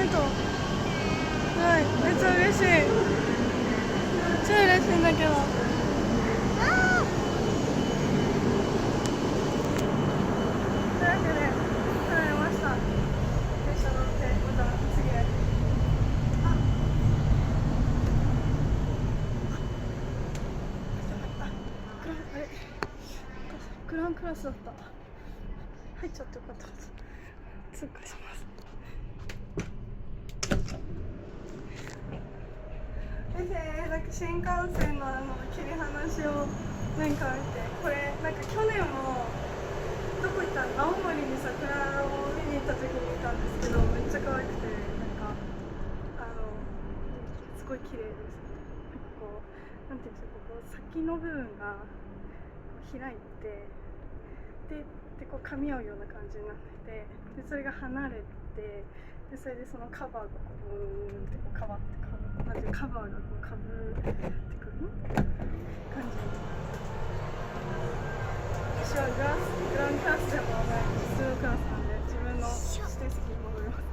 とう。はい、めっちゃ嬉しい。超嬉しいんだけど。というわけで、帰りました。電車乗って、また次へ。あれ、グランクラスだった。入っちゃってよかった。通過します。なんか新幹線の切り離しをなんか見て、これなんか去年もどこ行ったの、青森に桜を見に行った時に見たんですけど、めっちゃ可愛くて、なんかすごい綺麗です。なんかこう、なんていうんですか、ここ先の部分が開いて、でこう噛み合うような感じになってて、でそれが離れて、でそれでそのカバーがこうブーンってこう変わって、なんていうカバーがこうかぶってくる感じ。私はグランクラスでもない普通のクラスなんで、自分の指定席に戻ります。